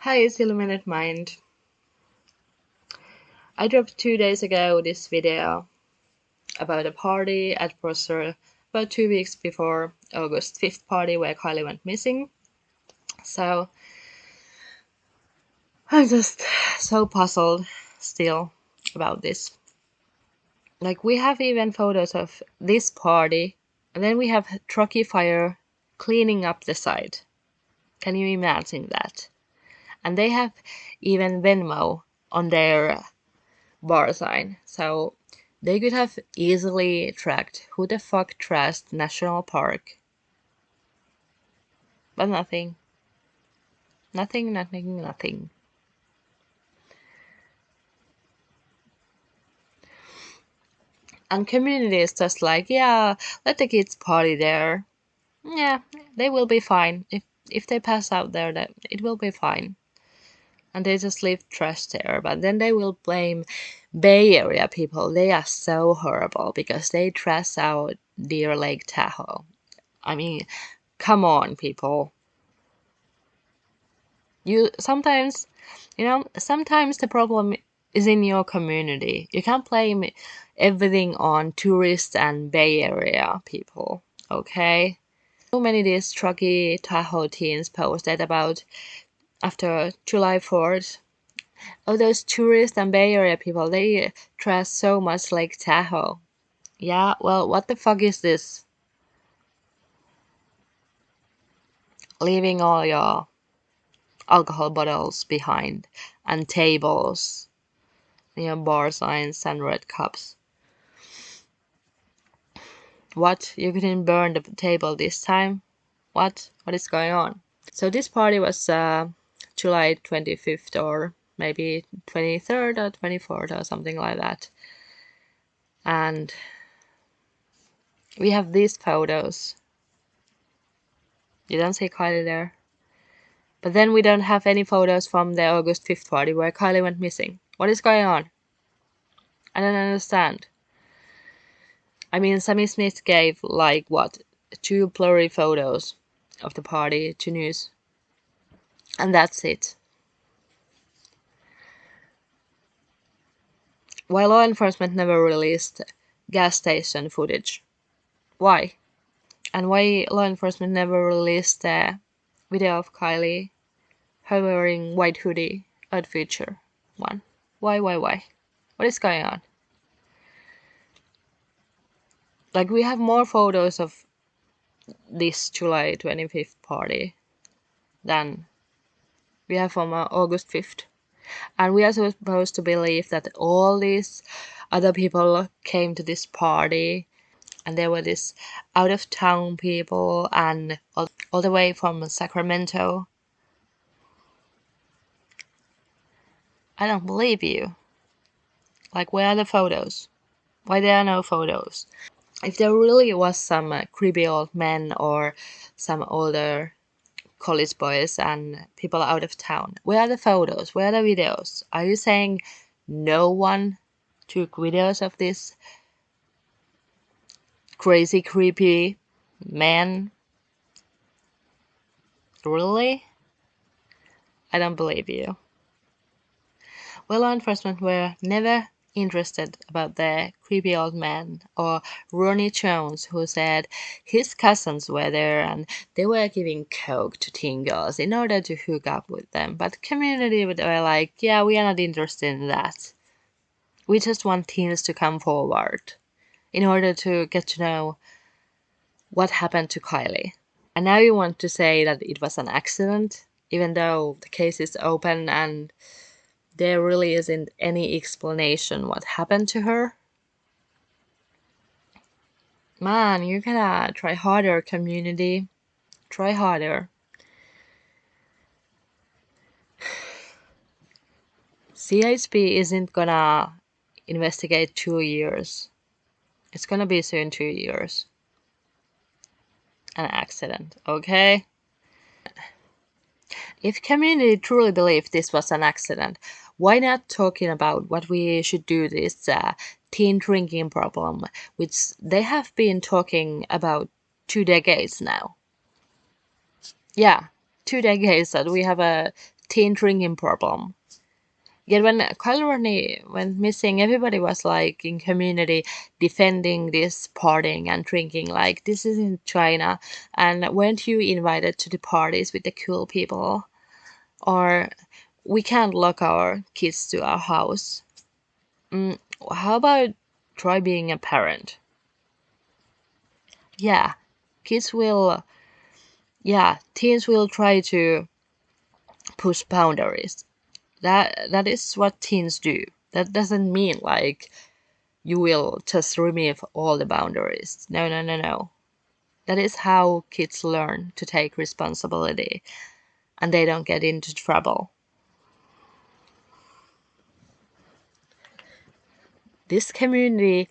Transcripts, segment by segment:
Hi, it's Illuminate Mind. I dropped 2 days ago this video about a party at Prosser about 2 weeks before August 5th party where Kylie went missing. So I'm just so puzzled still about this. Like, we have even photos of this party, and then we have Truckee Fire cleaning up the site. Can you imagine that? And they have even Venmo on their bar sign, so they could have easily tracked who the fuck trashed National Park. But nothing. Nothing, nothing, nothing. And community is just like, yeah, let the kids party there. Yeah, they will be fine. If they pass out there, that it will be fine. And they just leave trash there. But then they will blame Bay Area people. They are so horrible because they trash out Deer Lake Tahoe. I mean, come on, people. Sometimes the problem is in your community. You can't blame everything on tourists and Bay Area people, okay? So many of these Truckee Tahoe teens posted about after July 4th. Oh, those tourists and Bay Area people, they trash so much Lake Tahoe. Yeah, well, what the fuck is this? Leaving all your alcohol bottles behind and tables, bar signs and red cups. What? You couldn't burn the table this time? What? What is going on? So this party was July 25th or maybe 23rd or 24th or something like that. And we have these photos. You don't see Kylie there. But then we don't have any photos from the August 5th party where Kylie went missing. What is going on? I don't understand. I mean, Sammy Smith gave, like, what, 2 blurry photos of the party to news. And that's it. Why law enforcement never released gas station footage? Why? And why law enforcement never released the video of Kylie, her wearing white hoodie at Future one? Why? What is going on? Like, we have more photos of this July 25th party than we have from August 5th. And we are supposed to believe that all these other people came to this party, and there were these out-of-town people and all the way from Sacramento. I don't believe you. Like, where are the photos? Why there are no photos? If there really was some creepy old men or some older college boys and people out of town, where are the photos? Where are the videos? Are you saying no one took videos of this crazy, creepy man? Really? I don't believe you. Well, law enforcement were never interested about the creepy old man or Ronnie Jones, who said his cousins were there and they were giving coke to teen girls in order to hook up with them. But community were like, yeah, we are not interested in that. We just want teens to come forward in order to get to know what happened to Kylie. And now you want to say that it was an accident, even though the case is open and there really isn't any explanation what happened to her. Man, you gotta try harder, community. Try harder. CHP isn't gonna investigate 2 years. It's gonna be soon 2 years. An accident, okay? If community truly believed this was an accident, why not talking about what we should do this teen drinking problem, which they have been talking about 2 decades now? Yeah, 2 decades that we have a teen drinking problem. Yet when Kiely Rodni went missing, everybody was like in community defending this partying and drinking. Like, this is in China, and weren't you invited to the parties with the cool people? Or we can't lock our kids to our house. How about try being a parent? Yeah, kids will, teens will try to push boundaries. That is what teens do. That doesn't mean like you will just remove all the boundaries. No, no, no, no. That is how kids learn to take responsibility and they don't get into trouble. This community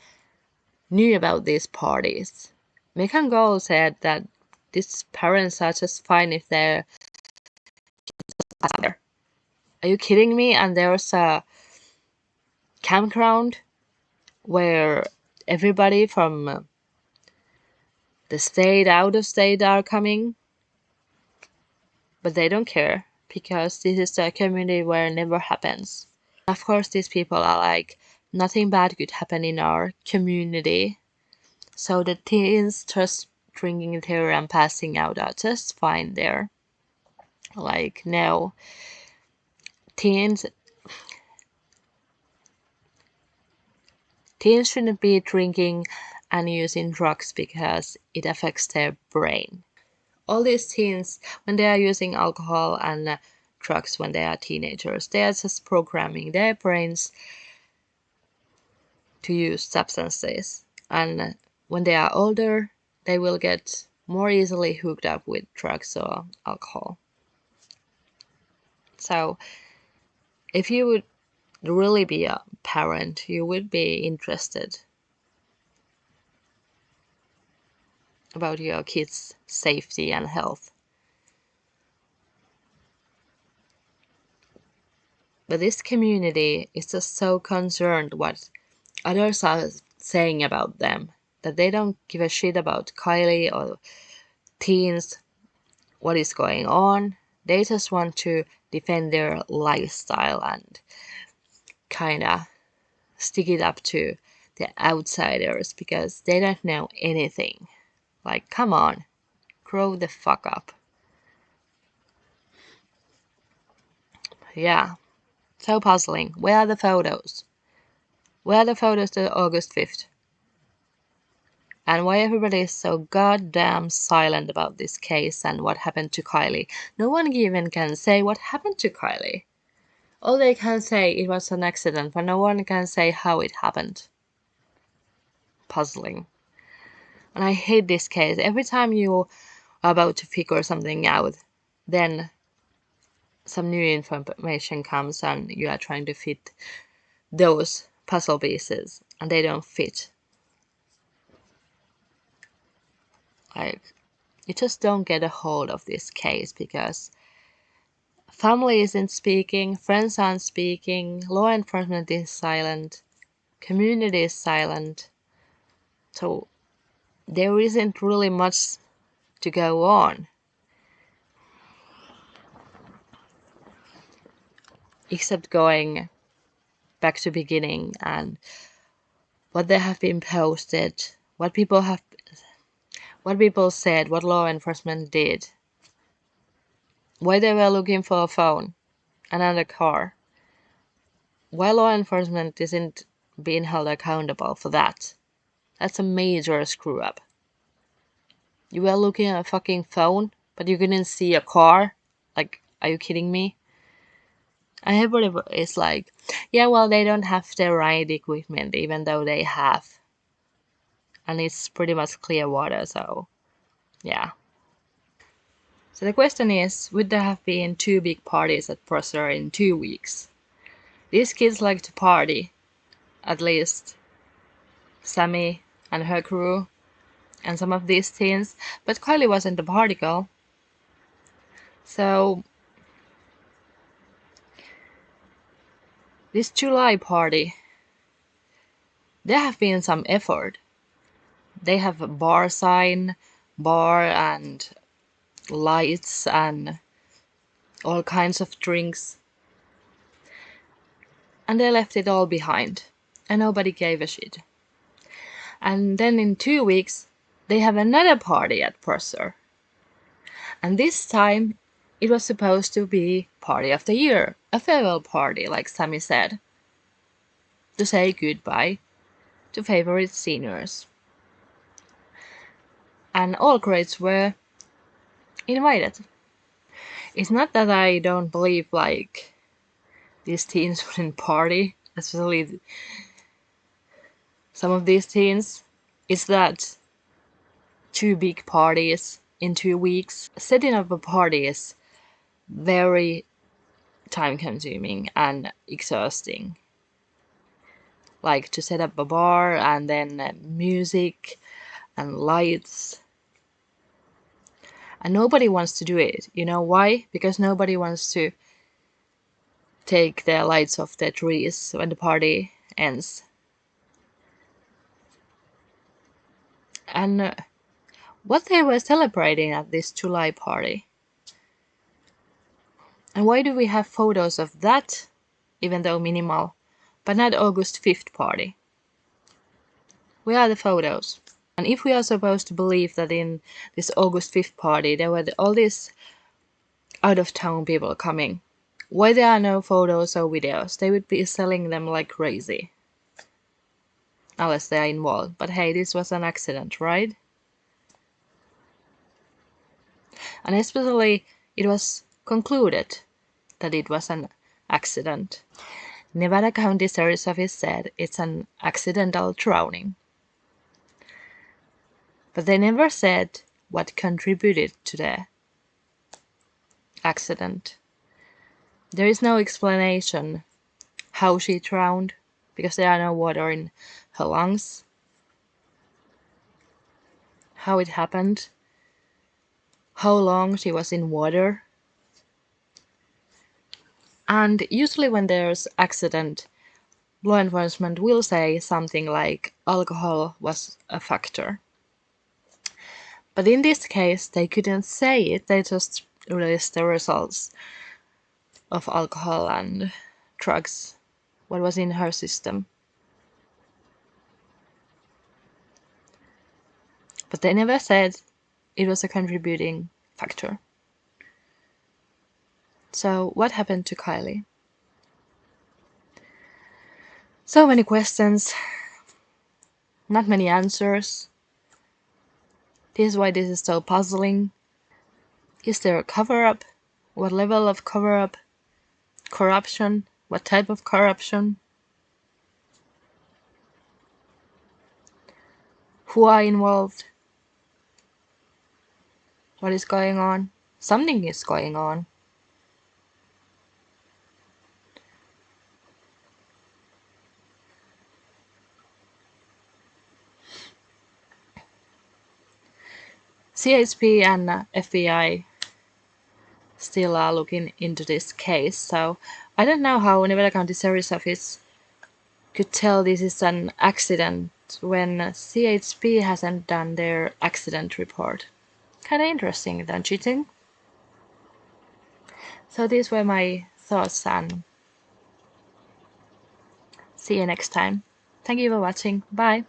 knew about these parties. Megan Gold said that these parents are just fine if they're there. Are you kidding me? And there's a campground where everybody from the state, out of state are coming, but they don't care because this is a community where it never happens. Of course, these people are like, nothing bad could happen in our community. So the teens just drinking there and passing out are just fine there. Like, no. Teens shouldn't be drinking and using drugs because it affects their brain. All these teens, when they are using alcohol and drugs when they are teenagers, they are just programming their brains to use substances. And when they are older, they will get more easily hooked up with drugs or alcohol. So if you would really be a parent, you would be interested about your kids' safety and health. But this community is just so concerned what others are saying about them that they don't give a shit about Kiely or teens, what is going on. They just want to defend their lifestyle and kinda stick it up to the outsiders because they don't know anything. Like, come on, grow the fuck up. Yeah, so puzzling. Where are the photos? Where are the photos to August 5th? And why everybody is so goddamn silent about this case and what happened to Kiely? No one even can say what happened to Kiely. All they can say it was an accident, but no one can say how it happened. Puzzling. And I hate this case. Every time you are about to figure something out, then some new information comes and you are trying to fit those puzzle pieces and they don't fit. Like, you just don't get a hold of this case because family isn't speaking, friends aren't speaking, law enforcement is silent, community is silent. So there isn't really much to go on. Except going back to beginning and what they have been posted, what people said, what law enforcement did, why they were looking for a phone, another car, why law enforcement isn't being held accountable for that. That's a major screw up. You were looking at a fucking phone, but you couldn't see a car? Like, are you kidding me? And everybody is like, yeah, well, they don't have the right equipment, even though they have. And it's pretty much clear water, so yeah. So the question is, would there have been 2 big parties at Prosser in 2 weeks? These kids like to party, at least Sammy and her crew, and some of these teens, but Kiely wasn't a party girl. So this July party, there have been some effort. They have a bar sign, bar and lights and all kinds of drinks, and they left it all behind, and nobody gave a shit. And then in 2 weeks, they have another party at Purser. And this time, it was supposed to be party of the year, a farewell party, like Sammy said, to say goodbye to favorite seniors. And all grades were invited. It's not that I don't believe like these teens wouldn't party, especially some of these teens. It's that two big parties in 2 weeks. Setting up a party is very time consuming and exhausting. Like to set up a bar and then music and lights. And nobody wants to do it. You know why? Because nobody wants to take the lights off the trees when the party ends. And what they were celebrating at this July party. And why do we have photos of that, even though minimal, but not August 5th party? Where are the photos? And if we are supposed to believe that in this August 5th party there were all these out-of-town people coming, why there are no photos or videos? They would be selling them like crazy. Unless they are involved. But hey, this was an accident, right? And especially it was concluded that it was an accident. Nevada County Sheriff's Office said it's an accidental drowning. But they never said what contributed to the accident. There is no explanation how she drowned, because there are no water in her lungs. How it happened. How long she was in water. And usually when there's accident, law enforcement will say something like alcohol was a factor. But in this case, they couldn't say it. They just released the results of alcohol and drugs, what was in her system. But they never said it was a contributing factor. So what happened to Kiely? So many questions, not many answers. This is why this is so puzzling. Is there a cover-up? What level of cover-up? Corruption? What type of corruption? Who are involved? What is going on? Something is going on. CHP and FBI still are looking into this case, so I don't know how Nevada County Sheriff's Office could tell this is an accident when CHP hasn't done their accident report. Kinda interesting, don't you think? So these were my thoughts, and see you next time. Thank you for watching. Bye.